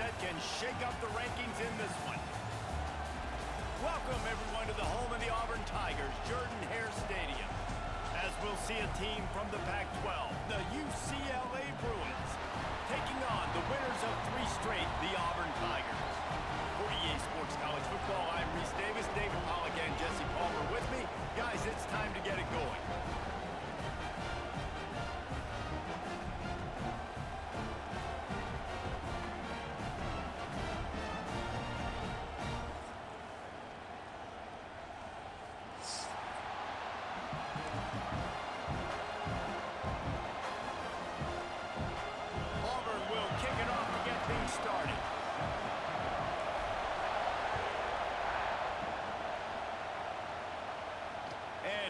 upset can shake up the rankings in this one. Welcome, everyone, to the home of the Auburn Tigers, Jordan-Hare Stadium. As we'll see a team from the Pac-12, the UCLA Bruins, taking on the winners of 3 straight, the Auburn Tigers. For EA Sports College Football, I'm Reese Davis, David Pollack, and Jesse Palmer with me. Guys, it's time to get it going.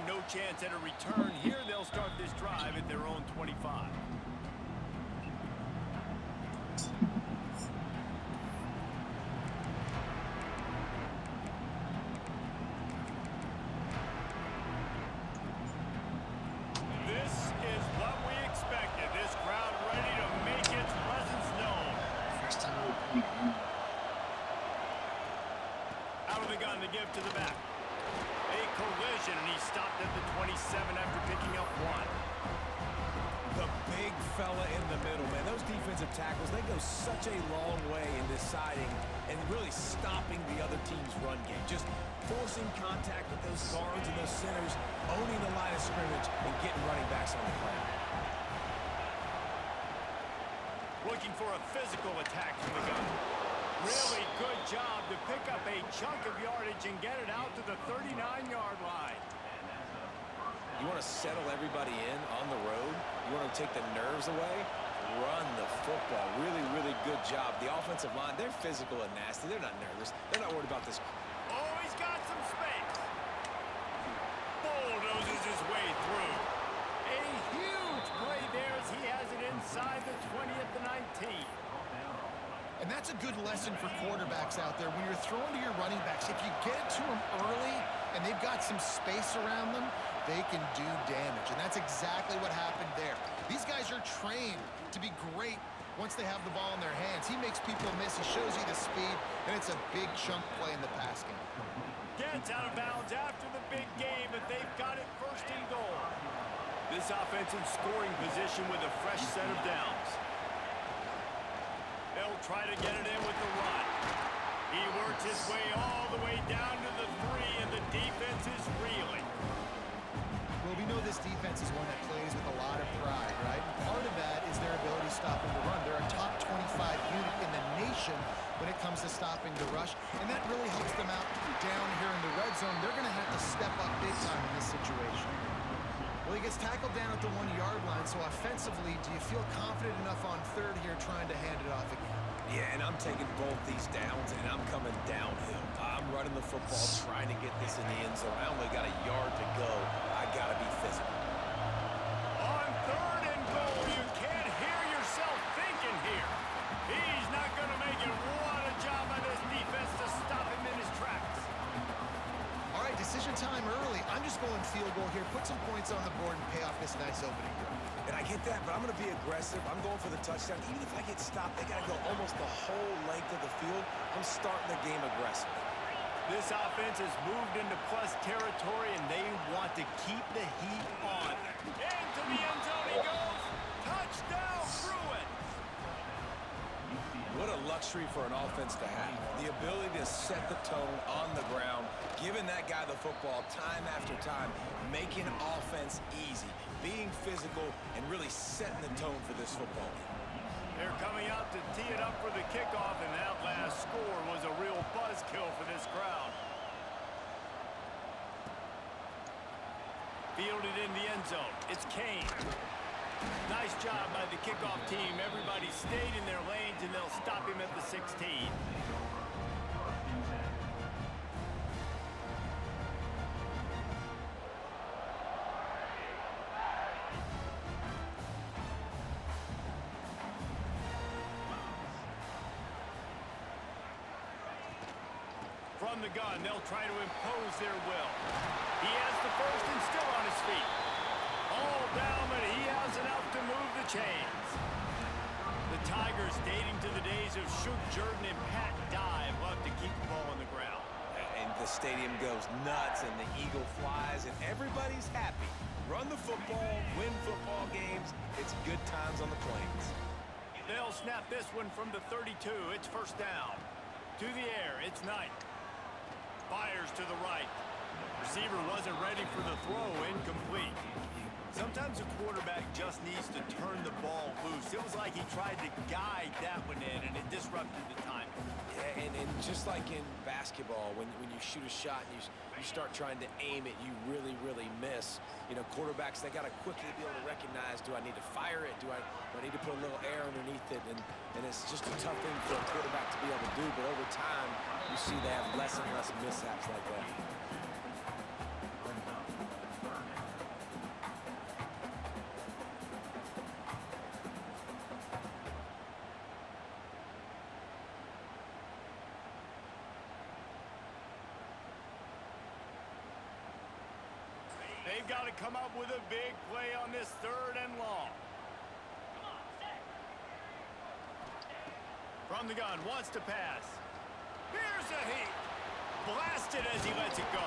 No chance at a return here. They'll start this drive at their own 25. This is what we expected. This crowd ready to make its presence known. Out of the gun to give to the back. A collision, and he stopped at the 27 after picking up 1. The big fella in the middle, man. Those defensive tackles, they go such a long way in deciding and really stopping the other team's run game. Just forcing contact with those guards and those centers, owning the line of scrimmage, and getting running backs on the ground. Looking for a physical attack from the gun. Really good job to pick up a chunk of yardage and get it out to the 39-yard line. You want to settle everybody in on the road? You want to take the nerves away? Run the football. Really, really good job. The offensive line, they're physical and nasty. They're not nervous. They're not worried about this. Oh, he's got some space. Bulldozes his way through. A huge play there as he has it inside the 20 at the 19. And that's a good lesson for quarterbacks out there. When you're throwing to your running backs, if you get it to them early and they've got some space around them, they can do damage. And that's exactly what happened there. These guys are trained to be great once they have the ball in their hands. He makes people miss. He shows you the speed, and it's a big chunk play in the pass game. Gets out of bounds after the big game, but they've got it first and goal. This offense in scoring position with a fresh set of downs. They'll try to get it in with the run. He works his way all the way down to the 3, and the defense is reeling. Well, we know this defense is one that plays with a lot of pride, right? Part of that is their ability stopping the run. They're a top 25 unit in the nation when it comes to stopping the rush, and that really helps them out down here in the red zone. They're going to have to step up big time in this situation. Well, he gets tackled down at the 1-yard line, so offensively, do you feel confident enough on third here trying to hand it off again? Yeah, and I'm taking both these downs, and I'm coming downhill. I'm running the football, trying to get this in the end zone. I only got a yard to go. I got to be physical. On third and goal, you can't hear yourself thinking here. He's not going to make it. What a job by this defense to stop him in his tracks. All right, decision time early. I'm just going field goal here. Put some points on the board and pay off this nice opening drive. And I get that, but I'm going to be aggressive. I'm going for the touchdown. Even if I get stopped, they got to go almost the whole length of the field. I'm starting the game aggressive. This offense has moved into plus territory, and they want to keep the heat on. Into the end zone he goes. Touchdown, Bruins. What a luxury for an offense to have. The ability to set the tone on the ground, giving that guy the football time after time, making offense easy, being physical, and really setting the tone for this football game. They're coming out to tee it up for the kickoff, and that last score was a real buzzkill for this crowd. Fielded in the end zone. It's Kane. Nice job by the kickoff team. Everybody stayed in their lanes, and they'll stop him at the 16. From the gun, they'll try to impose their will. He has the first and still on his feet. All down, but he has enough to move the chains. The Tigers, dating to the days of Impressive shoot, Jordan, and Pat dive. Love to keep the ball on the ground. And the stadium goes nuts, and the eagle flies, and everybody's happy. Run the football, win football games. It's good times on the plains. They'll snap this one from the 32. It's first down. To the air, it's Knight. Fires to the right. Receiver wasn't ready for the throw, incomplete. Sometimes a quarterback just needs to turn the ball loose. It was like he tried to guide that one in, and it disrupted the timing. Yeah, and just like in basketball, when you shoot a shot and you start trying to aim it, you really miss. You know, quarterbacks, they got to quickly be able to recognize, do I need to fire it? Do I need to put a little air underneath it? And it's just a tough thing for a quarterback to be able to do, but over time, you see they have less and less mishaps like that. They've got to come up with a big play on this 3rd and long. From the gun, wants to pass. Here's a heat. Blasted as he lets it go.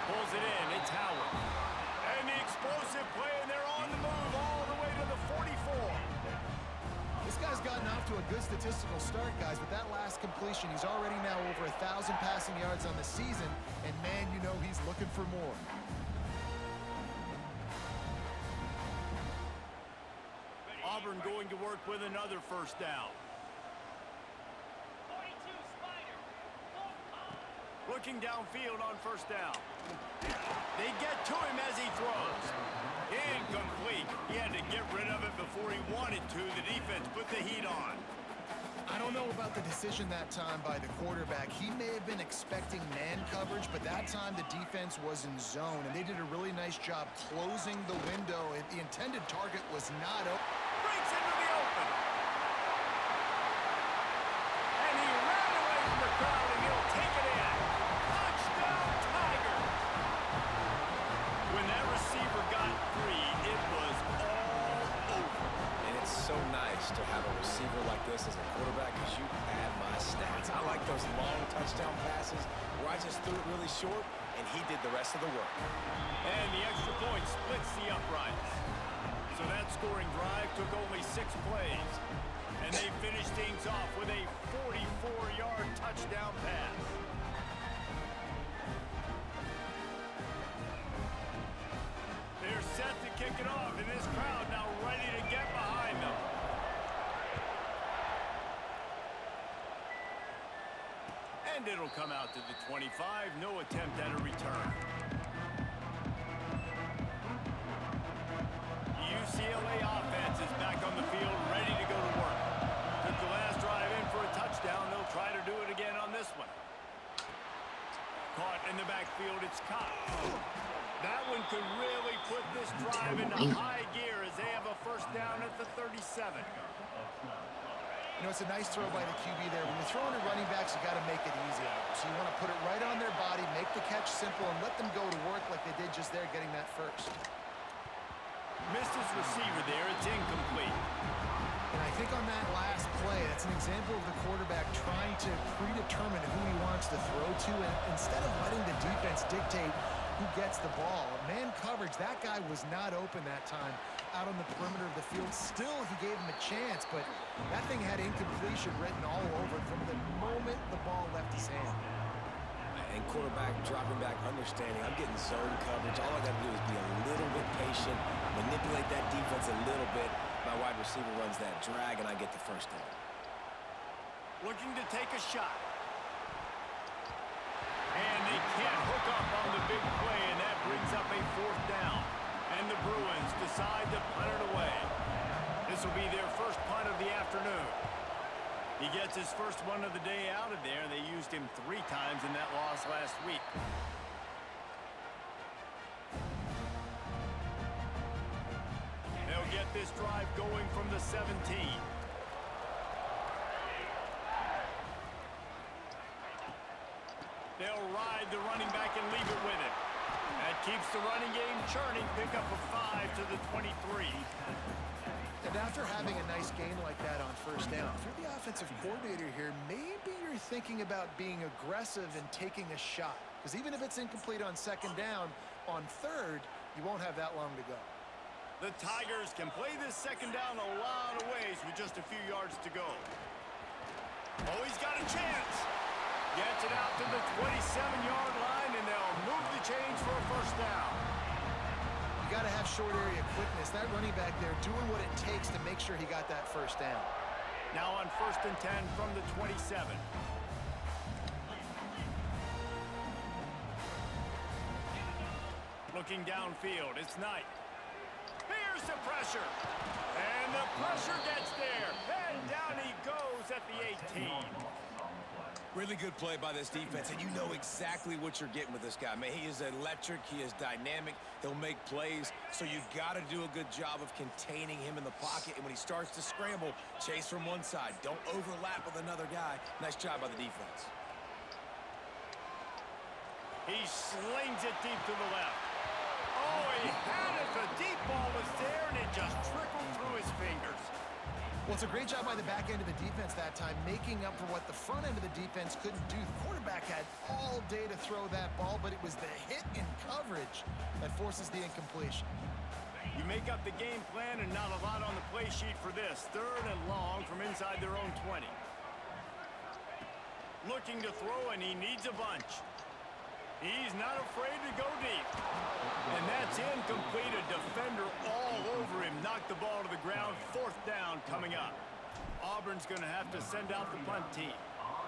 Pulls it in, it's Howard. And the explosive play, and they're on the move all the way to the 44. This guy's gotten off to a good statistical start, guys, but that last completion, he's already now over 1,000 passing yards on the season, and man, you know he's looking for more. Auburn going to work with another first down. Looking downfield on first down. They get to him as he throws. Incomplete. He had to get rid of it before he wanted to. The defense put the heat on. I don't know about the decision that time by the quarterback. He may have been expecting man coverage, but that time the defense was in zone, and they did a really nice job closing the window. The intended target was not open. Breaks into the open. And he ran away from the crowd, and he'll take it in. Touchdown, Tigers. When that receiver got free, it was all over. And it's so nice to have a receiver like this as a quarterback because you pad my stats. I like those long touchdown passes where I just threw it really short, and he did the rest of the work. And the extra point splits the uprights. So that scoring drive took only 6 plays. And they finished things off with a 44-yard touchdown pass. They're set to kick it off, and this crowd now ready to get behind them. And it'll come out to the 25. No attempt at a return. UCLA offense is back on the field, ready to go to work. Took the last drive in for a touchdown. They'll try to do it again on this one. Caught in the backfield, it's Cox. That one could really put this drive into high gear as they have a first down at the 37. You know, it's a nice throw by the QB there. When you're throwing at running backs, you got to make it easy on them. So you want to put it right on their body, make the catch simple, and let them go to work like they did just there getting that first. Missed his receiver there. It's incomplete. And I think on that last play, that's an example of the quarterback trying to predetermine who he wants to throw to, and instead of letting the defense dictate who gets the ball. Man coverage, that guy was not open that time out on the perimeter of the field. Still, he gave him a chance, but that thing had incompletion written all over it from the moment the ball left his hand. And quarterback dropping back, understanding I'm getting zone coverage. All I got to do is be a little bit patient, manipulate that defense a little bit. My wide receiver runs that drag, and I get the first down. Looking to take a shot. And they can't hook up on the big play, and that brings up a fourth down. And the Bruins decide to punt it away. This will be their first punt of the afternoon. He gets his first one of the day out of there. They used him 3 times in that loss last week. They'll get this drive going from the 17. They'll ride the running back and leave it with him. That keeps the running game churning. Pick up a 5 to the 23. And And after having a nice game like that on first down, if you're the offensive coordinator here, maybe you're thinking about being aggressive and taking a shot. Because even if it's incomplete on second down, on third, you won't have that long to go. The Tigers can play this second down a lot of ways with just a few yards to go. Oh, he's got a chance. Gets it out to the 27-yard line, and they'll move the chains for a first down. You got to have short area quickness. That running back there doing what it takes to make sure he got that first down. Now on 1st and 10 from the 27. Looking downfield, it's Knight. Here's the pressure. And the pressure gets there. And down he goes at the 18. Really good play by this defense, and you know exactly what you're getting with this guy. Man, he is electric. He is dynamic. He'll make plays, so you got to do a good job of containing him in the pocket. And when he starts to scramble, chase from one side. Don't overlap with another guy. Nice job by the defense. He slings it deep to the left. Oh, he had it. The deep ball was there, and it just trickled through his fingers. Well, it's a great job by the back end of the defense that time, making up for what the front end of the defense couldn't do. The quarterback had all day to throw that ball, but it was the hit in coverage that forces the incompletion. You make up the game plan and not a lot on the play sheet for this. 3rd and long from inside their own 20. Looking to throw, and he needs a bunch. He's not afraid to go deep. And that's incomplete. A defender all over him. Knocked the ball to the ground. 4th down coming up. Auburn's going to have to send out the punt team.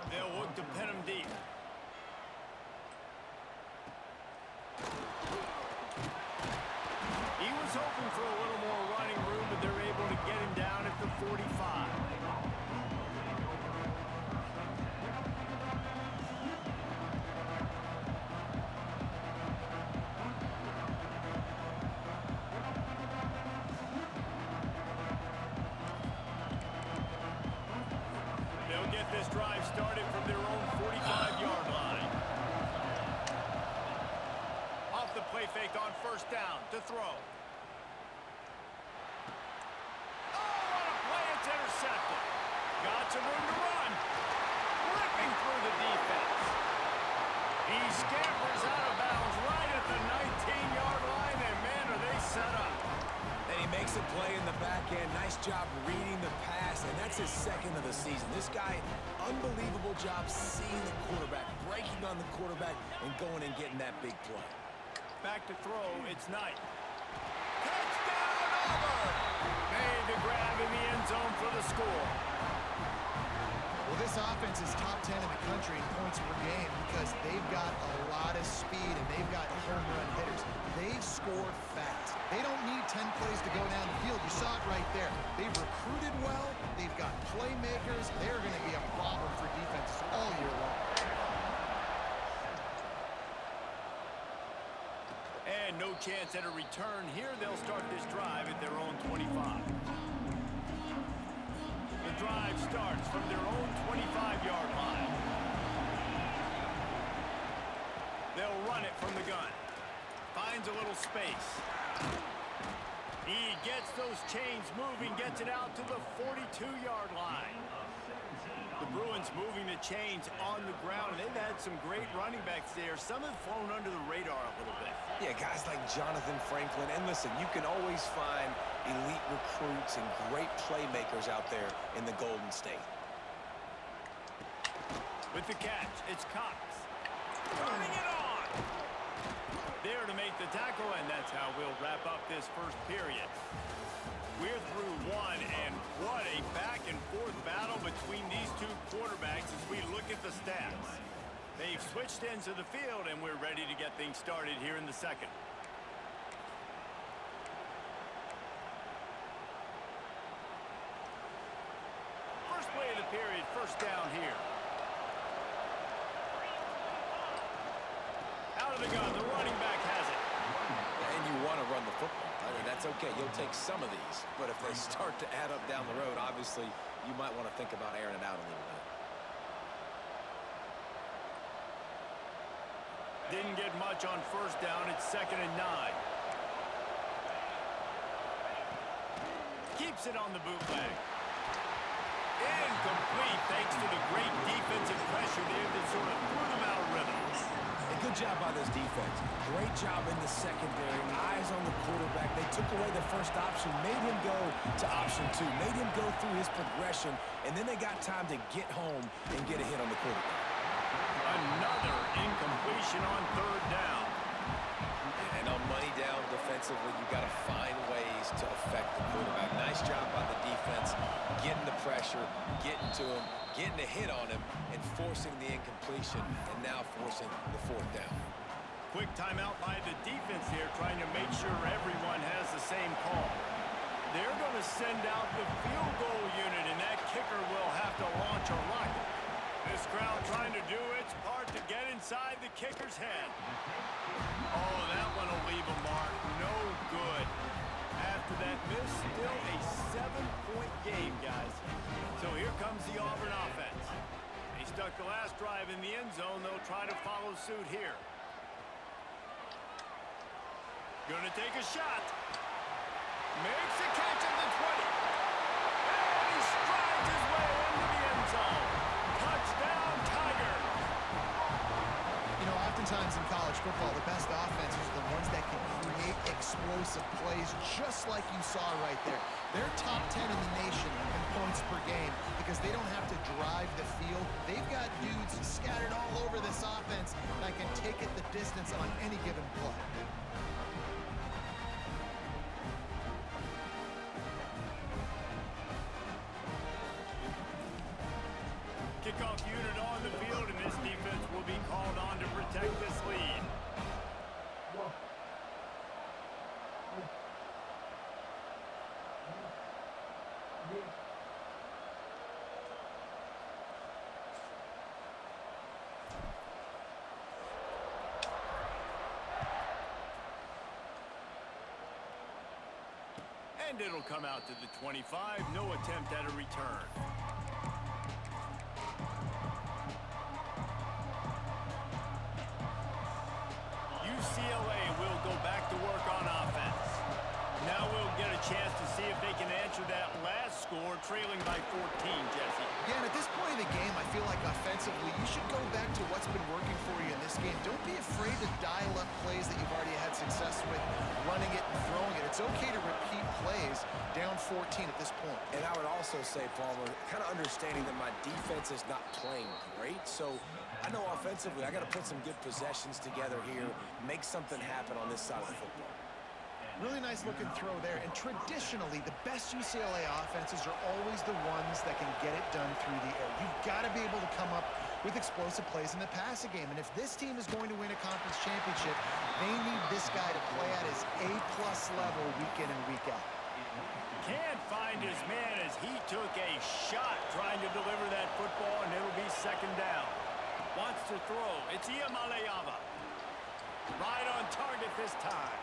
They'll look to pin him deep. He was hoping for a little more running room, but they're able to get him down at the 45. Get this drive started from their own 45-yard line. Off the play fake on 1st down to throw. Oh, what a play. It's intercepted. Got some room to run. Ripping through the defense. He scampers out of bounds right at the 19-yard line, and man, are they set up. And he makes a play in the back end. Nice job reading the pass, and that's his 2nd of the season. This guy, unbelievable job seeing the quarterback, breaking on the quarterback, and going and getting that big play. Back to throw, it's Knight. Touchdown, Auburn! Made the grab in the end zone for the score. Well, this offense is top 10 in the country in points per game because they've got a lot of speed and they've got home run hitters. They score fast. They don't need 10 plays to go down the field. You saw it right there. They've recruited well. They've got playmakers. They're going to be a problem for defenses all year long. And no chance at a return here. They'll start this drive at their own 25. The drive starts from their own 25-yard line. They'll run it from the gun. Finds a little space. He gets those chains moving, gets it out to the 42-yard line. The Bruins moving the chains on the ground. They've had some great running backs there. Some have flown under the radar a little bit. Yeah, guys like Jonathan Franklin. And listen, you can always find elite recruits and great playmakers out there in the Golden State. With the catch, it's Cox. Turning it on. There to make the tackle, and that's how we'll wrap up this first period. We're through one, and what a back-and-forth battle between these two quarterbacks as we look at the stats. They've switched ends of the field, and we're ready to get things started here in the second. First play of the period, 1st down here. Out of the gun, the running back has it. And you want to run the football. I mean, that's okay. You'll take some of these. But if they start to add up down the road, obviously, you might want to think about airing it out a little bit. Didn't get much on 1st down. It's 2nd and 9. Keeps it on the bootleg. Incomplete thanks to the great defensive pressure there that sort of threw them out of rhythm. A good job by this defense. Great job in the secondary. Eyes on the quarterback. They took away the first option, made him go to option 2, made him go through his progression, and then they got time to get home and get a hit on the quarterback. Another incompletion on third down. And on money down defensively, you got to find ways to affect the quarterback. Nice job by the defense, getting the pressure, getting to him, getting a hit on him, and forcing the incompletion, and now forcing the fourth down. Quick timeout by the defense here, trying to make sure everyone has the same call. They're going to send out the field goal unit, and that kicker will have to launch a rocket. This crowd trying to do its part to get inside the kicker's head. Oh, that one will leave a mark. No good. After that miss, still a 7-point game, guys. So here comes the Auburn offense. They stuck the last drive in the end zone. They'll try to follow suit here. Gonna take a shot. Makes a catch at the 20. And he strides his way into the end zone. Touchdown, Tiger. You know, oftentimes in college football, the best offenses are the ones that can create explosive plays, just like you saw right there. They're top 10 in the nation in points per game because they don't have to drive the field. They've got dudes scattered all over this offense that can take it the distance on any given play. Kickoff unit on the field, and this defense will be called on to protect this lead. And it'll come out to the 25. No attempt at a return. UCLA will go back to work on offense. Now we'll get a chance to see if they can answer that last score, trailing by 14, Jesse. Yeah, and at this point in the game, I feel like offensively, you should go back to what's been working for you in this game. Don't be afraid to dial up plays that you've already had success with, running it and throwing it. It's okay to repeat plays down 14 at this point. And I would also say, Palmer, kind of understanding that my defense is not playing great, so I know offensively I got to put some good possessions together here, make something happen on this side of the football. Really nice looking throw there, and traditionally the best UCLA offenses are always the ones that can get it done through the air. You've got to be able to come up with explosive plays in the passing game, and if this team is going to win a conference championship, they need this guy to play at his A-plus level week in and week out. Can't find his man as he took a shot trying to deliver that football, and it'll be second down. Wants to throw. It's Iamaleava. Right on target this time.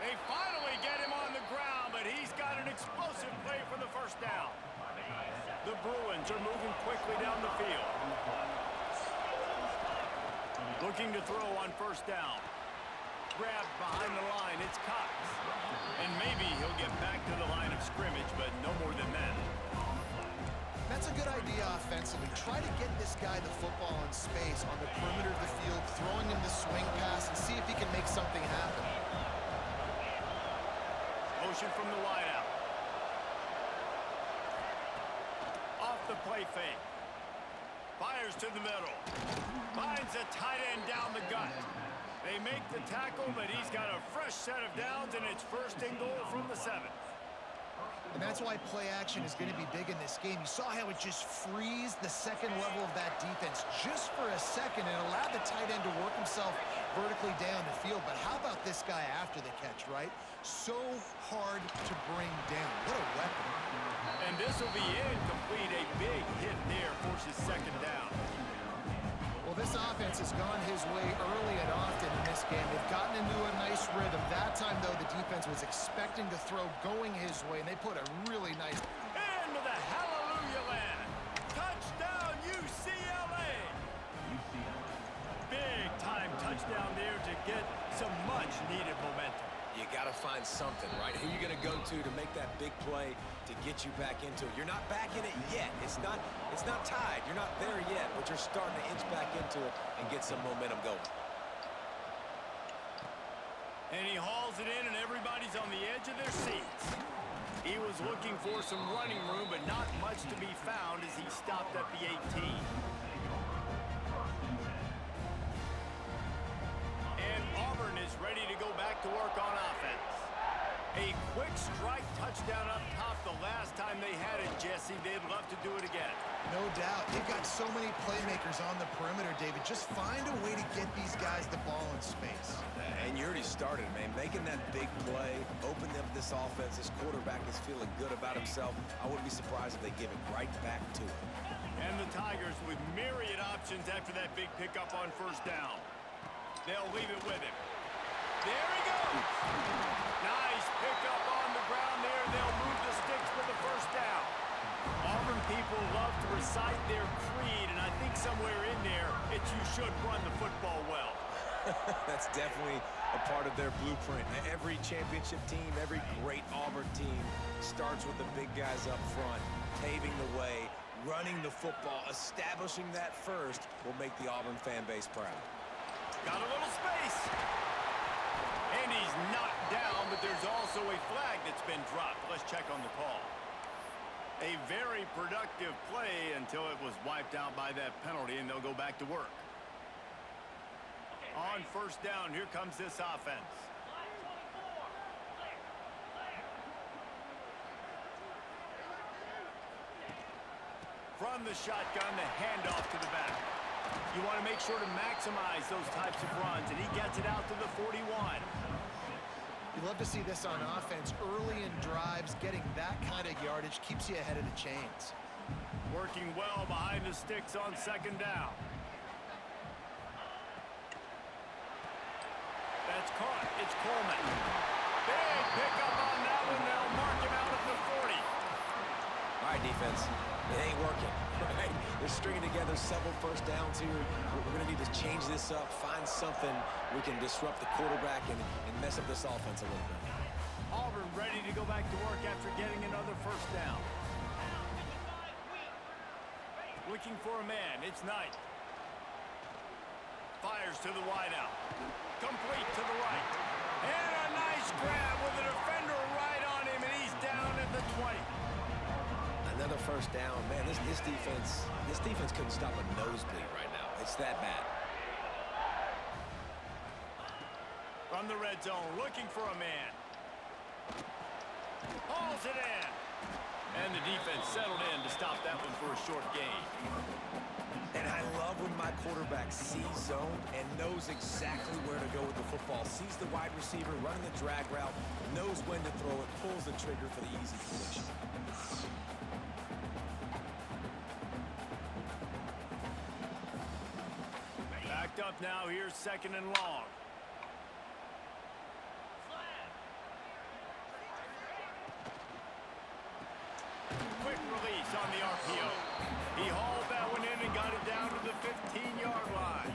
They finally get him on the ground, but he's got an explosive play for the first down. The Bruins are moving quickly down the field. Looking to throw on first down. Grabbed behind the line, it's Cox. And maybe he'll get back to the line of scrimmage, but no more than that. That's a good idea offensively. Try to get this guy the football in space on the perimeter of the field, throwing him the swing pass, and see if he can make something happen. Motion from the wideout. Off the play fake. Fires to the middle. Finds a tight end down the gut. They make the tackle, but he's got a fresh set of downs, and it's first and goal from the 7. And that's why play action is going to be big in this game. You saw how it just freezed the second level of that defense just for a second and allowed the tight end to work himself vertically down the field. But how about this guy after the catch, right? So hard to bring down. What a weapon. And this will be incomplete. A big hit there forces second down. Well, this offense has gone his way early and often in this game. They've gotten into a nice rhythm. That time, though, the defense was expecting to throw going his way, and they put a really nice... Into the hallelujah land. Touchdown, UCLA. Big time touchdown there to get some much-needed momentum. You got to find something, right? Who are you going to go to make that big play to get you back into it? You're not back in it yet. It's not tied. You're not there yet, but you're starting to inch back into it and get some momentum going. And he hauls it in, and everybody's on the edge of their seats. He was looking for some running room, but not much to be found as he stopped at the 18. And Auburn is ready to go back to work on offense. A quick strike touchdown up top the last time they had it, Jesse. They'd love to do it again. No doubt. They've got so many playmakers on the perimeter, David. Just find a way to get these guys the ball in space. And you already started, man. Making that big play, opening up this offense. This quarterback is feeling good about himself. I wouldn't be surprised if they give it right back to him. And the Tigers with myriad options after that big pickup on first down. They'll leave it with him. There he goes. Nice pickup on the ground there. They'll move the sticks for the first down. Auburn people love to recite their creed, and I think somewhere in there, it's you should run the football well. That's definitely a part of their blueprint. Every championship team, every great Auburn team starts with the big guys up front, paving the way, running the football, establishing that first will make the Auburn fan base proud. Got a little space. And he's knocked down, but there's also a flag that's been dropped. Let's check on the call. A very productive play until it was wiped out by that penalty, and they'll go back to work. On first down, here comes this offense. From the shotgun, the handoff to the back. You want to make sure to maximize those types of runs, and he gets it out to the 41. You love to see this on offense. Early in drives, getting that kind of yardage keeps you ahead of the chains. Working well behind the sticks on second down. That's caught. It's Coleman. Big pickup on that one. They'll mark him out at the 40. All right, defense. It ain't working. Right? They're stringing together several first downs here. We're going to need to change this up, find something we can disrupt the quarterback and mess up this offense a little bit. Auburn ready to go back to work after getting another first down. Looking for a man. It's Knight. Fires to the wideout. Complete to the right. And a nice grab with a defender right on him, and he's down at the 20. Another first down. Man, this defense couldn't stop a nosebleed right now. It's that bad. From the red zone, looking for a man. Hauls it in. And the defense settled in to stop that one for a short gain. And I love when my quarterback sees zone and knows exactly where to go with the football. Sees the wide receiver running the drag route, knows when to throw it, pulls the trigger for the easy completion. Backed up now. Here's second and long. Quick release on the RPO. He hauled that one in and got it down to the 15-yard line.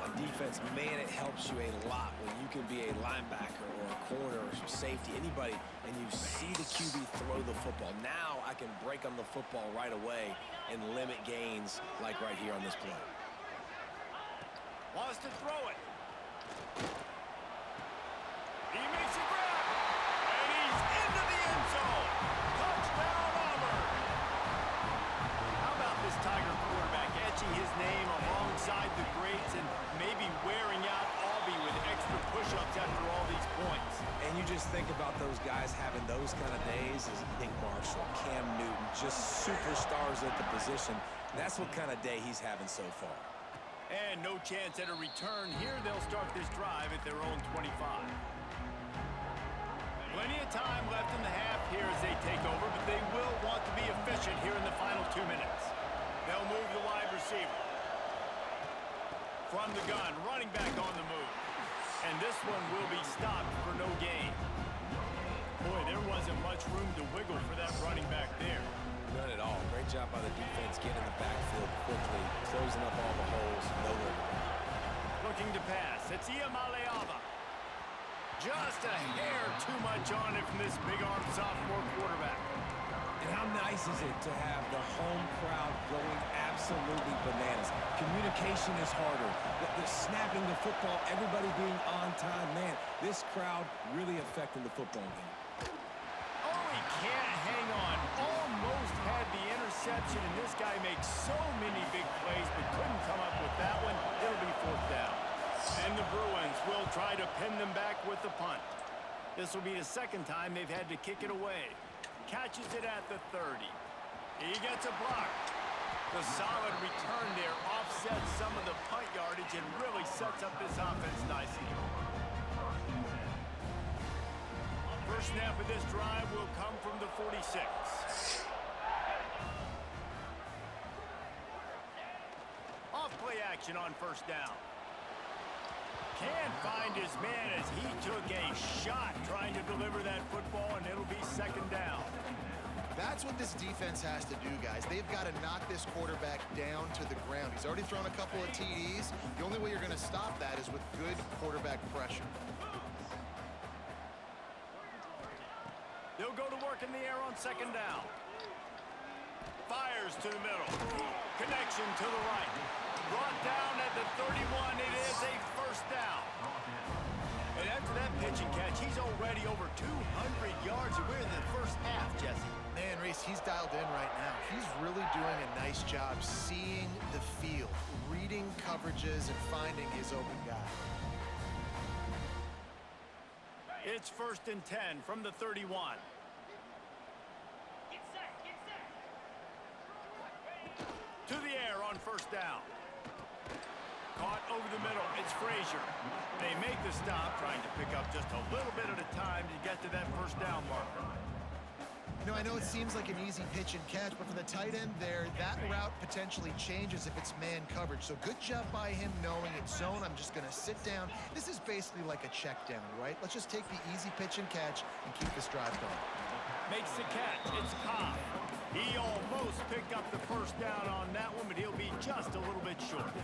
On defense, man, it helps you a lot when you can be a linebacker or a corner or safety, anybody, and you see the QB throw the football. Now I can break on the football right away and limit gains like right here on this play. Wants to throw it. He makes a grab. And he's into the end zone. Touchdown, Auburn. How about this Tiger quarterback etching his name alongside the greats and maybe wearing out Aubie with extra push-ups after all these points? And you just think about those guys having those kind of days as Nick Marshall, Cam Newton, just superstars at the position. That's what kind of day he's having so far. And no chance at a return. Here they'll start this drive at their own 25. Plenty of time left in the half here as they take over, but they will want to be efficient here in the final 2 minutes. They'll move the wide receiver. From the gun, running back on the move. And this one will be stopped for no gain. Boy, there wasn't much room to wiggle for that running back there. None at all. Great job by the defense getting in the backfield quickly, closing up all the holes. Nowhere to run. Looking to pass. It's Iamaleava. Just a hair too much on it from this big-arm sophomore quarterback. And how nice is it to have the home crowd going absolutely bananas? Communication is harder. The snapping the football, everybody being on time. Man, this crowd really affecting the football game. Oh, he can't hang on. Almost had the interception, and this guy makes so many big plays, but couldn't come up with that one. It'll be 4th down. And the Bruins will try to pin them back with the punt. This will be the 2nd time they've had to kick it away. Catches it at the 30. He gets a block. The solid return there offsets some of the punt yardage and really sets up this offense nicely. First snap of this drive will come from the 46. Off play action on 1st down. Can't find his man as he took a shot trying to deliver that football, and it'll be 2nd down. That's what this defense has to do, guys. They've got to knock this quarterback down to the ground. He's already thrown a couple of TDs. The only way you're going to stop that is with good quarterback pressure. They'll go to work in the air on 2nd down. Fires to the middle. Connection to the right. Brought down at the 31. It is a 1st down. And after that pitch and catch, he's already over 200 yards. And we're in the 1st half, Jesse. Man, Reese, he's dialed in right now. He's really doing a nice job seeing the field, reading coverages, and finding his open guy. It's 1st and 10 from the 31. To the air on 1st down. Caught over the middle. It's Frazier. They make the stop, trying to pick up just a little bit at a time to get to that 1st down marker. You know, I know it seems like an easy pitch and catch, but for the tight end there, that route potentially changes if it's man coverage. So good job by him knowing it's zone. I'm just going to sit down. This is basically like a check down, right? Let's just take the easy pitch and catch and keep this drive going. Makes the catch. It's Cobb. He almost picked up the 1st down on that one, but he'll be just a little bit short.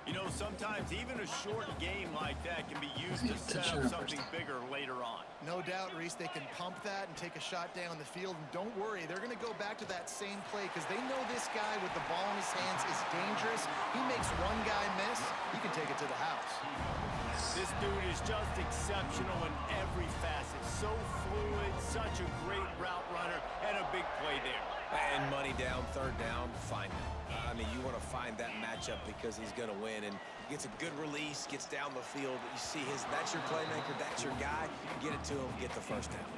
You know, sometimes even a short game like that can be used to set up something bigger later on. No doubt, Reese, they can pump that and take a shot down the field. And don't worry, they're going to go back to that same play because they know this guy with the ball in his hands is dangerous. He makes one guy miss, he can take it to the house. This dude is just exceptional in every facet. So fluid, such a great route runner, and a big play there. And money down, 3rd down, find him. I mean, you want to find that matchup because he's going to win, and gets a good release, gets down the field. You see that's your playmaker, that's your guy. Get it to him, get the 1st down.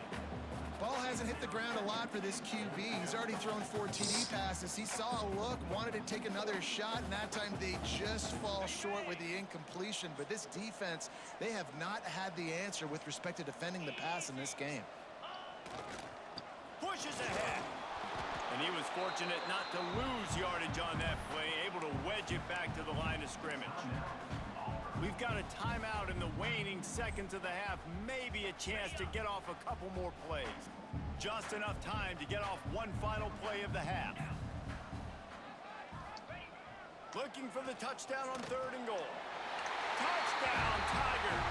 Ball hasn't hit the ground a lot for this QB. He's already thrown 4 TD passes. He saw a look, wanted to take another shot, and that time they just fall short with the incompletion. But this defense, they have not had the answer with respect to defending the pass in this game. Pushes ahead. And he was fortunate not to lose yardage on that play, able to wedge it back to the line of scrimmage. We've got a timeout in the waning seconds of the half, maybe a chance to get off a couple more plays. Just enough time to get off one final play of the half. Looking for the touchdown on 3rd and goal. Touchdown, Tigers!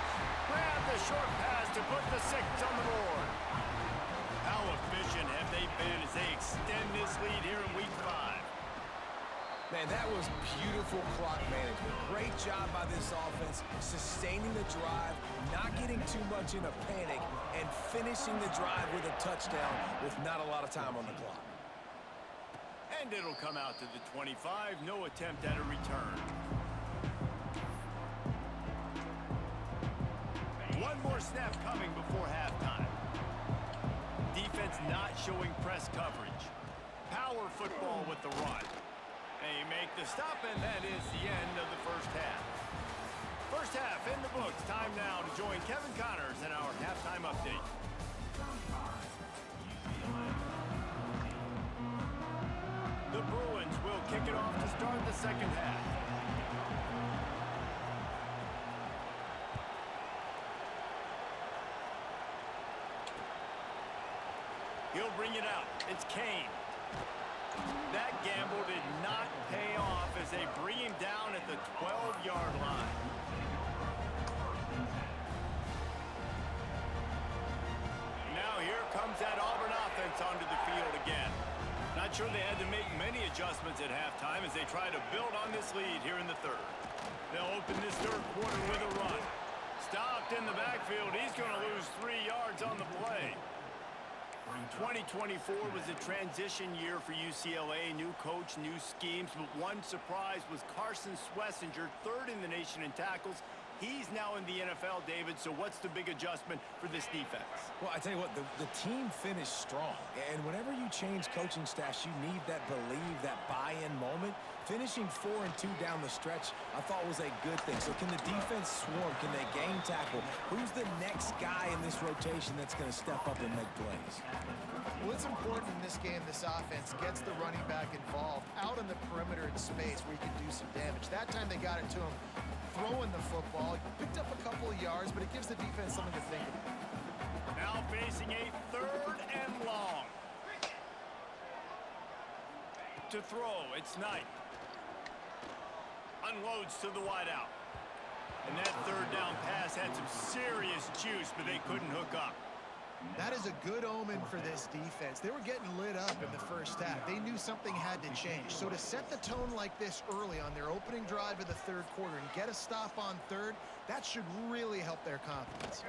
Grab the short pass to put the 6 on the board. How efficient have they been as they extend this lead here in Week 5? Man, that was beautiful clock management. Great job by this offense, sustaining the drive, not getting too much in a panic, and finishing the drive with a touchdown with not a lot of time on the clock. And it'll come out to the 25. No attempt at a return. One more snap coming before halftime. Defense not showing press coverage. Power football with the run. They make the stop, and that is the end of the 1st half. 1st half in the books. Time now to join Kevin Connors in our halftime update. The Bruins will kick it off to start the 2nd half. He'll bring it out. It's Kane. That gamble did not pay off as they bring him down at the 12-yard line. offense onto the field again. Not sure they had to make many adjustments at halftime as they try to build on this lead here in the third. They'll open this third quarter with a run. Stopped in the backfield. He's going to lose 3 yards on the play. 2024 was a transition year for UCLA. New coach, new schemes, but one surprise was Carson Schlesinger, third in the nation in tackles. He's now in the NFL, David, so what's the big adjustment for this defense? Well, I tell you what, the team finished strong. And whenever you change coaching staffs, you need that believe, that buy-in moment. Finishing 4-2 down the stretch, I thought was a good thing. So can the defense swarm? Can they game tackle? Who's the next guy in this rotation that's going to step up and make plays? Well, it's important in this game, this offense gets the running back involved out in the perimeter in space where he can do some damage. That time they got it to him throwing the football. Picked up a couple of yards, but it gives the defense something to think about. Now facing a 3rd and long. To throw, it's Knight. Unloads to the wideout. And that 3rd down pass had some serious juice, but they couldn't hook up. That is a good omen for this defense. They were getting lit up in the first half. They knew something had to change. So to set the tone like this early on their opening drive of the third quarter and get a stop on third, that should really help their confidence.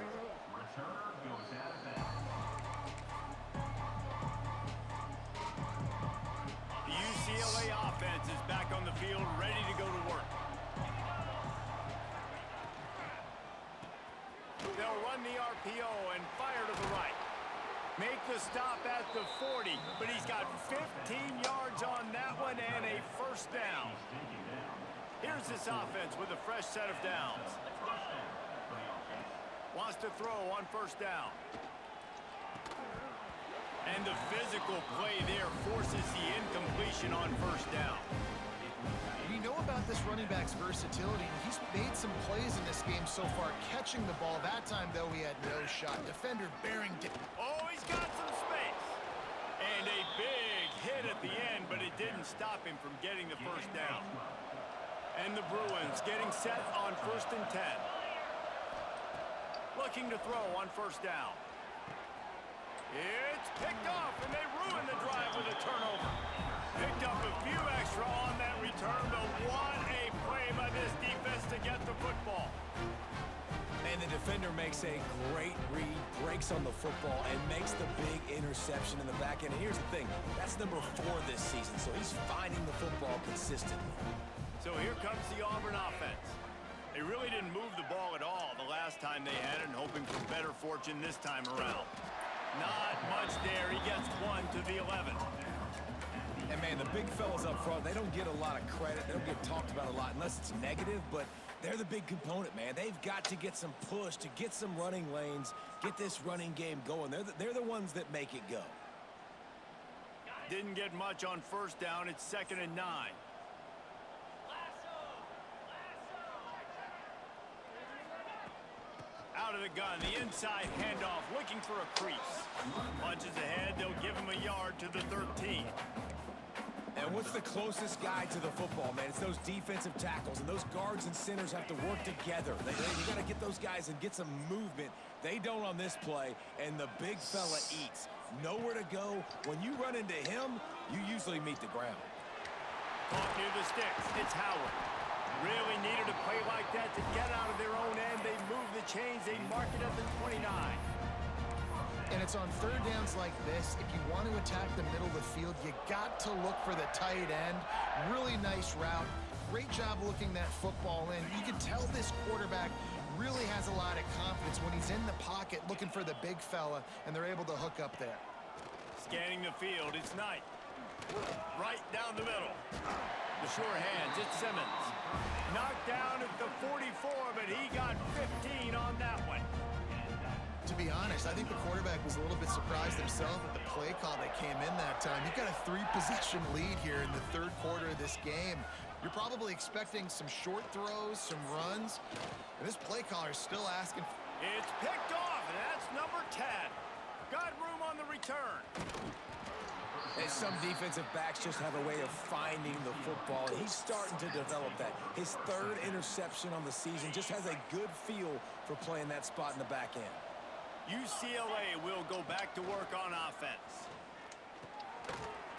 The UCLA offense is back on the field, ready to go to work. They'll run the RPO and fire to the right. Make the stop at the 40, but he's got 15 yards on that one and a first down. Here's this offense with a fresh set of downs. Wants to throw on first down. And the physical play there forces the incompletion on first down. We know about this running back's versatility. He's made some plays in this game so far, catching the ball. That time, though, he had no shot. Defender Barrington. Oh, he's got some space. And a big hit at the end, but it didn't stop him from getting the first down. And the Bruins getting set on 1st and 10. Looking to throw on first down. It's picked off, and they ruin the drive with a turnover. Picked up a few extra on that return, but what a play by this defense to get the football. And the defender makes a great read, breaks on the football, and makes the big interception in the back end. And here's the thing, that's number 4 this season, so he's finding the football consistently. So here comes the Auburn offense. They really didn't move the ball at all the last time they had it, and hoping for better fortune this time around. Not much there. He gets 1 to the 11. And, man, the big fellas up front, they don't get a lot of credit. They don't get talked about a lot unless it's negative, but they're the big component, man. They've got to get some push, to get some running lanes, get this running game going. They're the ones that make it go. Didn't get much on first down. It's 2nd and 9. Out of the gun, the inside handoff, looking for a crease. Punches ahead, they'll give him a yard to the 13. And what's the closest guy to the football, man? It's those defensive tackles, and those guards and centers have to work together. You got to get those guys and get some movement. They don't on this play, and the big fella eats. Nowhere to go. When you run into him, you usually meet the ground. Caught near the sticks. It's Howard. Really needed a play like that to get out of their own end. They move the chains. They mark it at the 29. And it's on third downs like this. If you want to attack the middle of the field, you got to look for the tight end. Really nice route. Great job looking that football in. You can tell this quarterback really has a lot of confidence when he's in the pocket looking for the big fella, and they're able to hook up there. Scanning the field, it's Knight. Right down the middle. The sure hands, it's Simmons. Knocked down at the 44, but he got 15 on that one. To be honest, I think the quarterback was a little bit surprised himself at the play call that came in that time. You've got a 3-possession lead here in the third quarter of this game. You're probably expecting some short throws, some runs, and this play caller is still asking. It's picked off, and that's number 10. Got room on the return. And some defensive backs just have a way of finding the football, and he's starting to develop that. His 3rd interception on the season, just has a good feel for playing that spot in the back end. UCLA will go back to work on offense.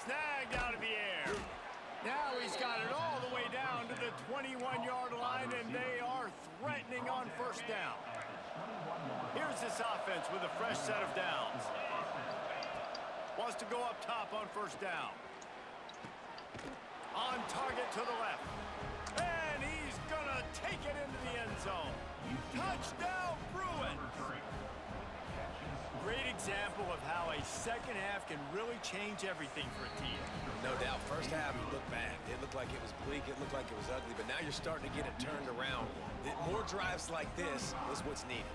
snagged out of the air. Now he's got it all the way down to the 21-yard line, and they are threatening on first down. Here's this offense with a fresh set of downs. Wants to go up top on first down. On target to the left. And he's going to take it into the end zone. Touchdown, Bruins! Great example of how a second half can really change everything for a team. No doubt. First half looked bad. It looked like it was bleak. It looked like it was ugly. But now you're starting to get it turned around. More drives like this is what's needed.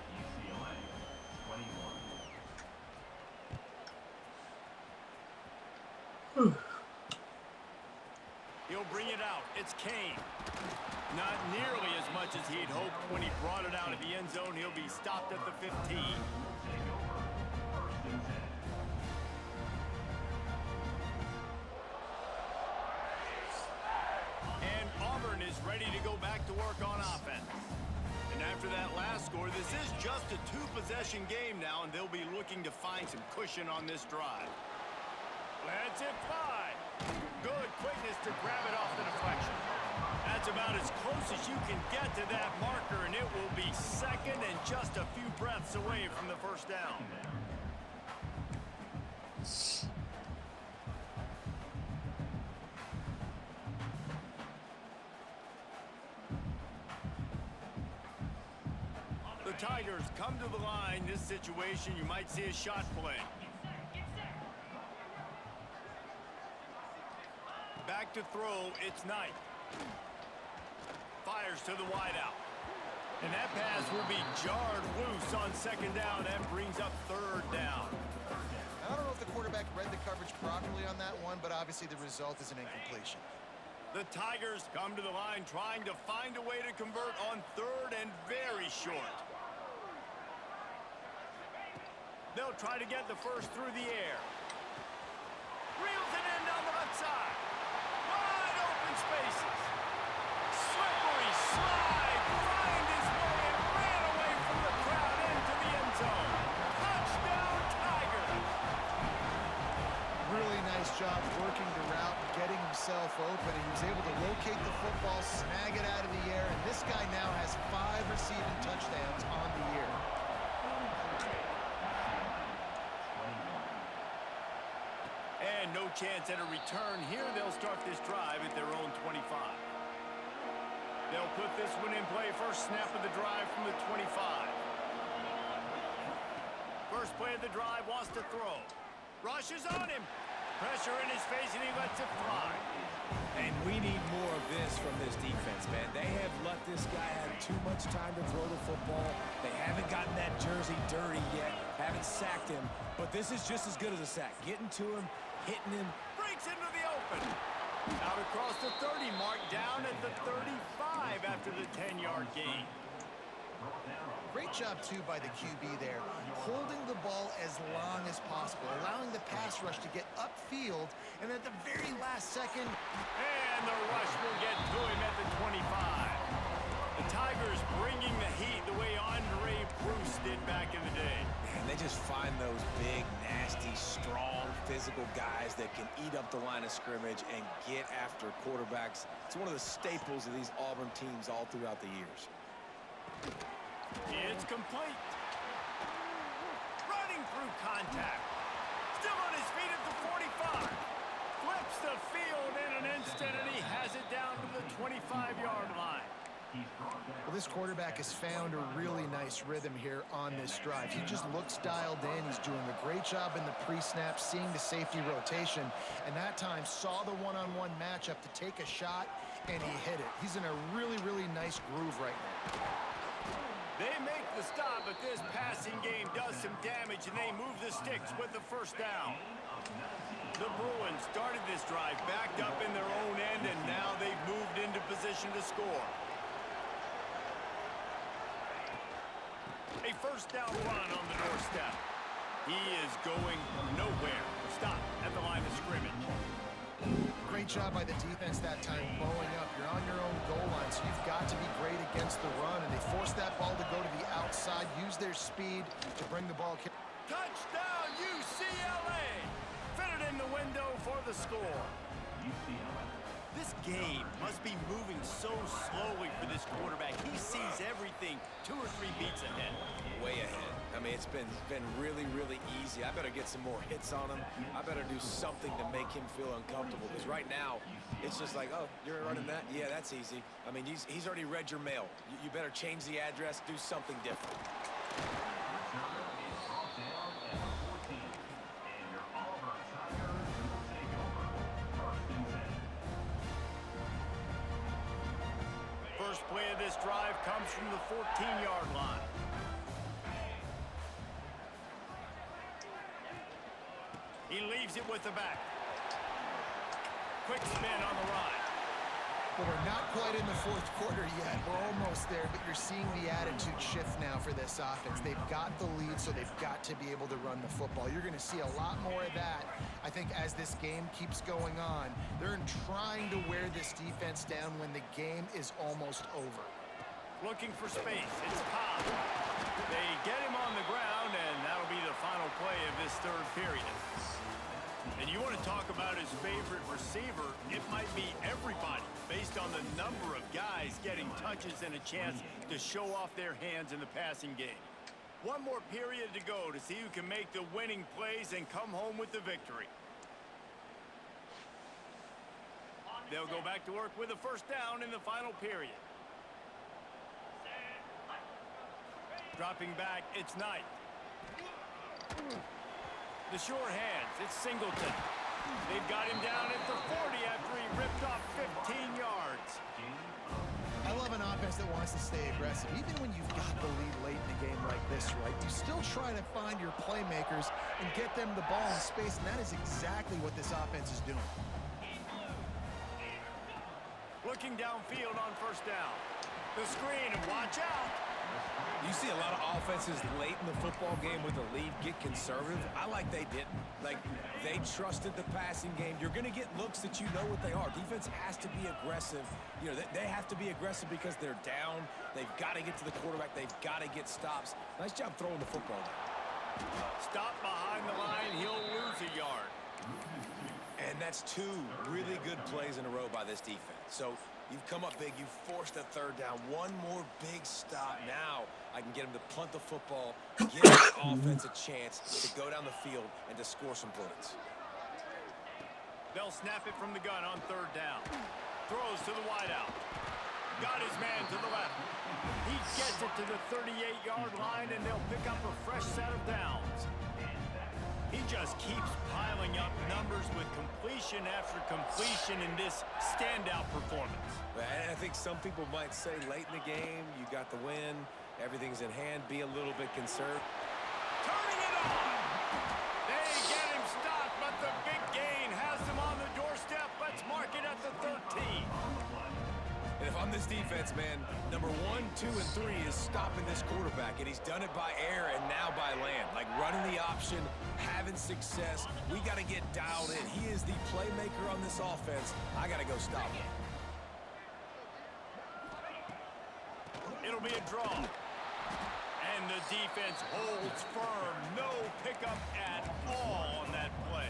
He'll bring it out. It's Kane. Not nearly as much as he'd hoped when he brought it out of the end zone. He'll be stopped at the 15. And Auburn is ready to go back to work on offense. And after that last score, this is just a two-possession game now, and they'll be looking to find some cushion on this drive. Lets it fly. Good quickness to grab it off the deflection. That's about as close as you can get to that marker, and it will be second and just a few breaths away from the first down. The Tigers come to the line. This situation, you might see a shot play. Back to throw, it's Knight. Fires to the wideout. And that pass will be jarred loose on second down and brings up third down. I don't know if the quarterback read the coverage properly on that one, but obviously the result is an incompletion. The Tigers come to the line trying to find a way to convert on third and very short. They'll try to get the first through the air. Reels it in down the left side. Wide open spaces. Slippery slide. Find his way and ran away from the crowd into the end zone. Touchdown, Tigers. Really nice job working the route, getting himself open. He was able to locate the football, snag it out of the air, and this guy now has 5 receiving touchdowns on the year. And no chance at a return here. They'll start this drive at their own 25. They'll put this one in play. First snap of the drive from the 25. First play of the drive, wants to throw. Rushes on him. Pressure in his face, and he lets it fly. And we need more of this from this defense, man. They have let this guy have too much time to throw the football. They haven't gotten that jersey dirty yet, haven't sacked him. But this is just as good as a sack. Getting to him, hitting him. Breaks into the open. Out across the 30 mark, down at the 35 after the 10-yard gain. Great job, too, by the QB there, holding the ball as long as possible, allowing the pass rush to get upfield, and at the very last second... And the rush will get to him at the 25. The Tigers bringing the heat the way Andre Bruce did back in the day. Man, they just find those big, nasty, strong, physical guys that can eat up the line of scrimmage and get after quarterbacks. It's one of the staples of these Auburn teams all throughout the years. It's complete. Running through contact. Still on his feet at the 45. Flips the field in an instant, and he has it down to the 25-yard line. Well, this quarterback has found a really nice rhythm here on this drive. He just looks dialed in. He's doing a great job in the pre-snap, seeing the safety rotation, and that time saw the one-on-one matchup to take a shot, and he hit it. He's in a really, really nice groove right now. They make the stop, but this passing game does some damage, and they move the sticks with the first down. The Bruins started this drive backed up in their own end, and now they've moved into position to score. A first down run on the doorstep. He is going nowhere. Stop at the line of scrimmage. Great job by the defense that time, bowling up. You're on your own goal line, so you've got to be great against the run, and they force that ball to go to the outside, use their speed to bring the ball. Touchdown, UCLA! Fitted in the window for the score. This game must be moving so slowly for this quarterback. He sees everything 2 or 3 beats ahead. Way ahead. I mean, it's been really, really easy. I better get some more hits on him. I better do something to make him feel uncomfortable. Because right now, it's just like, oh, you're running that? Yeah, that's easy. I mean, he's already read your mail. You better change the address, do something different. First play of this drive comes from the 14-yard line. He leaves it with the back. Quick spin on the run. Well, we're not quite in the fourth quarter yet. We're almost there, but you're seeing the attitude shift now for this offense. They've got the lead, so they've got to be able to run the football. You're going to see a lot more of that, I think, as this game keeps going on. They're trying to wear this defense down when the game is almost over. Looking for space. It's Cobb. They get him on the ground, and that'll be the final play of this third period. And you want to talk about his favorite receiver, it might be everybody, based on the number of guys getting touches and a chance to show off their hands in the passing game. One more period to go to see who can make the winning plays and come home with the victory. They'll go back to work with a first down in the final period. Dropping back, it's Knight. The sure hands, it's Singleton. They've got him down at the 40 after he ripped off 15 yards. I love an offense that wants to stay aggressive. Even when you've got the lead late in the game like this, right, you still try to find your playmakers and get them the ball in space, and that is exactly what this offense is doing. Looking downfield on first down. The screen, and watch out. You see a lot of offenses late in the football game with a lead get conservative. I like they didn't. Like, they trusted the passing game. You're going to get looks that you know what they are. Defense has to be aggressive. You know, they have to be aggressive because they're down. They've got to get to the quarterback. They've got to get stops. Nice job throwing the football down. Stop behind the line. He'll lose a yard. And that's 2 really good plays in a row by this defense. So you've come up big. You've forced a third down. One more big stop. Now I can get him to punt the football, give the offense a chance to go down the field and to score some points. They'll snap it from the gun on third down. Throws to the wideout. Got his man to the left. He gets it to the 38-yard line, and they'll pick up a fresh set of downs. He just keeps piling up numbers with completion after completion in this standout performance. And I think some people might say late in the game, you got the win, everything's in hand, be a little bit conservative. Turning it on! They get him stopped, but the big gain has him on the doorstep. Let's mark it at the 13. And if I'm this defense, man, number 1, 2, and 3 is stopping this quarterback, and he's done it by air and now by land. Like running the option, having success. We got to get dialed in. He is the playmaker on this offense. I got to go stop him. It'll be a draw. And the defense holds firm. No pickup at all on that play.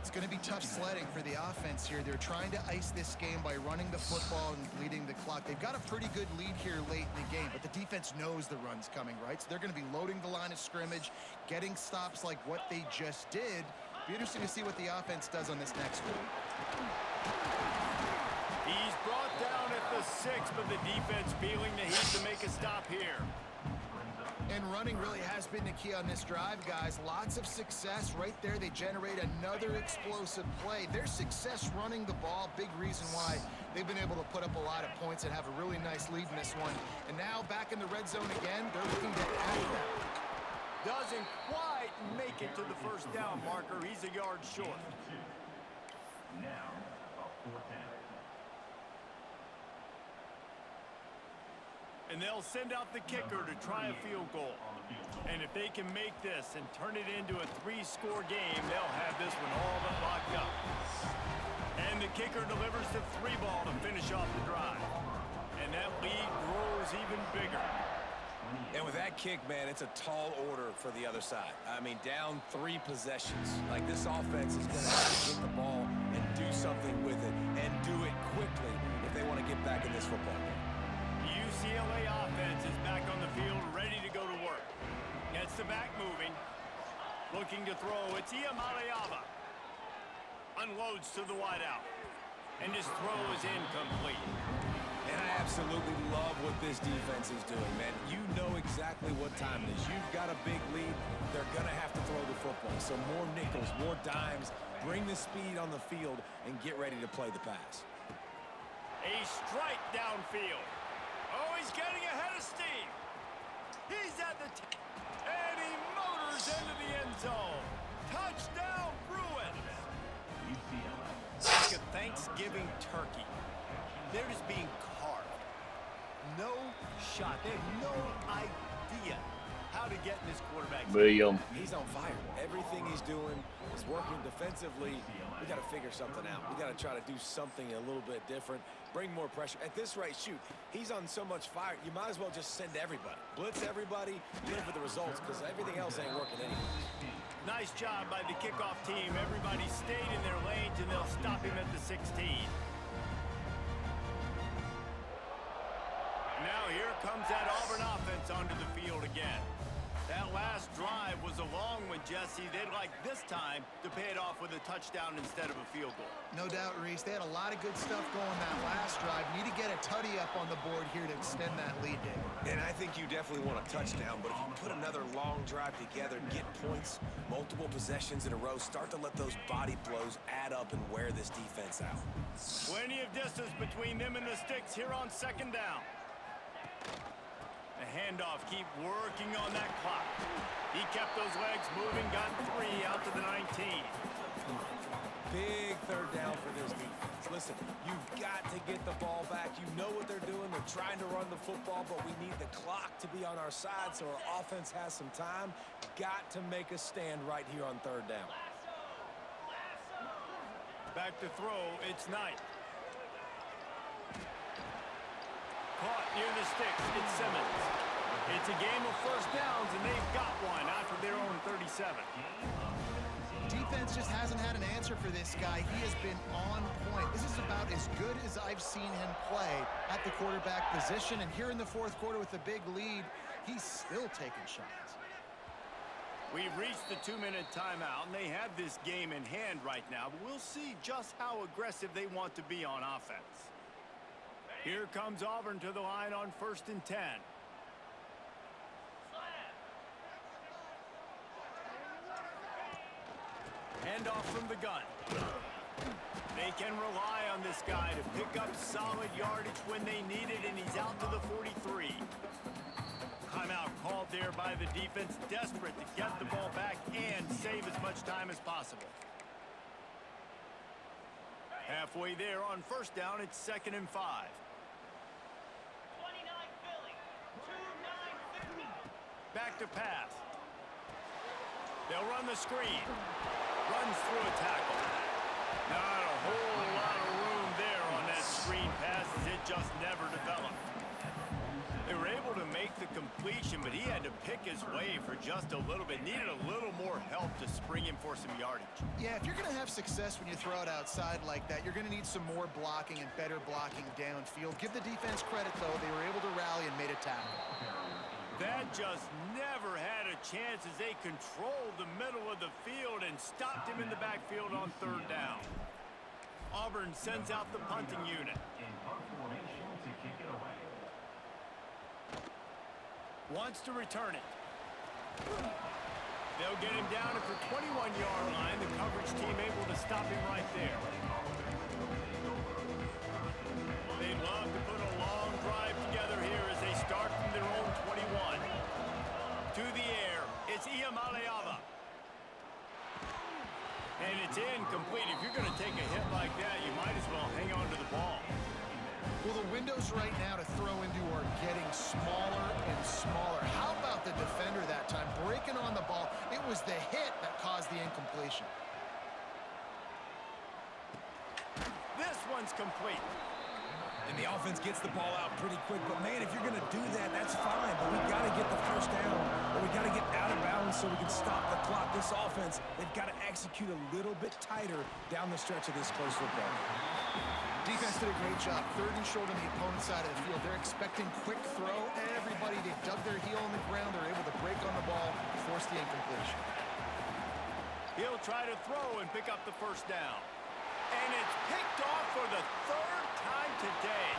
It's going to be tough sledding for the offense here. They're trying to ice this game by running the football and bleeding the clock. They've got a pretty good lead here late in the game, but the defense knows the run's coming, right? So they're going to be loading the line of scrimmage, getting stops like what they just did. Be interesting to see what the offense does on this next one. He's brought down at the 6, but the defense feeling the heat to make a stop here. And running really has been the key on this drive, guys. Lots of success right there. They generate another explosive play. Their success running the ball, big reason why they've been able to put up a lot of points and have a really nice lead in this one. And now back in the red zone again, they're looking to add that. Doesn't quite make it to the first down marker. He's a yard short. Now, a 4th down. And they'll send out the kicker to try a field goal. And if they can make this and turn it into a 3-score game, they'll have this one all but locked up. And the kicker delivers the 3 ball to finish off the drive. And that lead grows even bigger. And with that kick, man, it's a tall order for the other side. I mean, down 3 possessions. Like, this offense is going to have to get the ball and do something with it, and do it quickly if they want to get back in this football game. UCLA offense is back on the field, ready to go to work. Gets the back moving. Looking to throw. It's Iamaleava. Unloads to the wideout. And his throw is incomplete. And I absolutely love what this defense is doing, man. You know exactly what time it is. You've got a big lead. They're going to have to throw the football. So more nickels, more dimes. Bring the speed on the field and get ready to play the pass. A strike downfield. Oh, he's getting ahead of steam. He's at the and he motors into the end zone. Touchdown, Bruins. Like a Thanksgiving turkey. They're just being carved. No shot. They have no idea how to get in this quarterback. He's on fire. Everything he's doing is working defensively. We got to figure something out. We got to try to do something a little bit different. Bring more pressure. At this rate, shoot, he's on so much fire, you might as well just send everybody. Blitz everybody, live for the results, because everything else ain't working anyway. Nice job by the kickoff team. Everybody stayed in their lanes, and they'll stop him at the 16. Now here comes that Auburn offense onto the field again. That last drive was a long one, Jesse. They'd like this time to pay it off with a touchdown instead of a field goal. No doubt, Reese. They had a lot of good stuff going that last drive. Need to get a tutty up on the board here to extend that lead, David. And I think you definitely want a touchdown, but if you put another long drive together, get points, multiple possessions in a row, start to let those body blows add up and wear this defense out. Plenty of distance between them and the sticks here on second down. The handoff, keep working on that clock. He kept those legs moving, got 3 out to the 19. Big third down for this defense. Listen, you've got to get the ball back. You know what they're doing. They're trying to run the football, but we need the clock to be on our side so our offense has some time. Got to make a stand right here on third down. Back to throw, it's Knight. Caught near the sticks, it's Simmons. It's a game of first downs, and they've got one out to their own 37. Defense just hasn't had an answer for this guy. He has been on point. This is about as good as I've seen him play at the quarterback position. And here in the fourth quarter with a big lead, he's still taking shots. We've reached the 2-minute timeout, and they have this game in hand right now. But we'll see just how aggressive they want to be on offense. Here comes Auburn to the line on 1st and 10. Handoff from the gun. They can rely on this guy to pick up solid yardage when they need it, and he's out to the 43. Timeout called there by the defense, desperate to get the ball back and save as much time as possible. Halfway there on 1st down, it's 2nd and 5. Back to pass. They'll run the screen. Runs through a tackle. Not a whole lot of room there on that screen pass as it just never developed. They were able to make the completion, but he had to pick his way for just a little bit. Needed a little more help to spring him for some yardage. Yeah, if you're going to have success when you throw it outside like that, you're going to need some more blocking and better blocking downfield. Give the defense credit, though. They were able to rally and made a tackle. That just never had a chance as they controlled the middle of the field and stopped him in the backfield on 3rd down. Auburn sends out the punting unit. Wants to return it. They'll get him down at the 21-yard line. The coverage team able to stop him right there. They'd love to put a long drive together here as they start from their own 21. To the air, it's Iamaleava. And it's incomplete. If you're going to take a hit like that, you might as well hang on to the ball. Well, the windows right now to throw into are getting smaller and smaller. How about the defender that time? Breaking on the ball. It was the hit that caused the incompletion. This one's complete. And the offense gets the ball out pretty quick. But, man, if you're going to do that, that's fine. But we've got to get the first down, or we've got to get out of bounds so we can stop the clock. This offense, they've got to execute a little bit tighter down the stretch of this close football. Defense did a great job. 3rd and short on the opponent's side of the field. They're expecting quick throw. Everybody, they dug their heel on the ground. They're able to break on the ball, force the incompletion. He'll try to throw and pick up the first down. And it's picked off for the 3rd time today.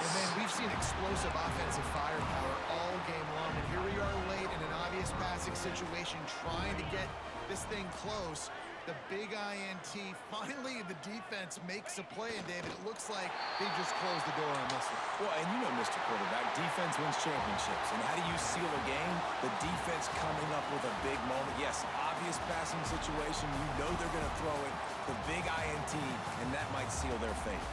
And then we've seen explosive offensive firepower all game long. And here we are late in an obvious passing situation, trying to get this thing close. The big INT. Finally, the defense makes a play. And, David, it looks like they just closed the door on this one. Well, and you know, Mr. Quarterback, defense wins championships. And how do you seal a game? The defense coming up with a big moment. Yes, obvious passing situation. You know they're going to throw it. The big INT, and that might seal their fate.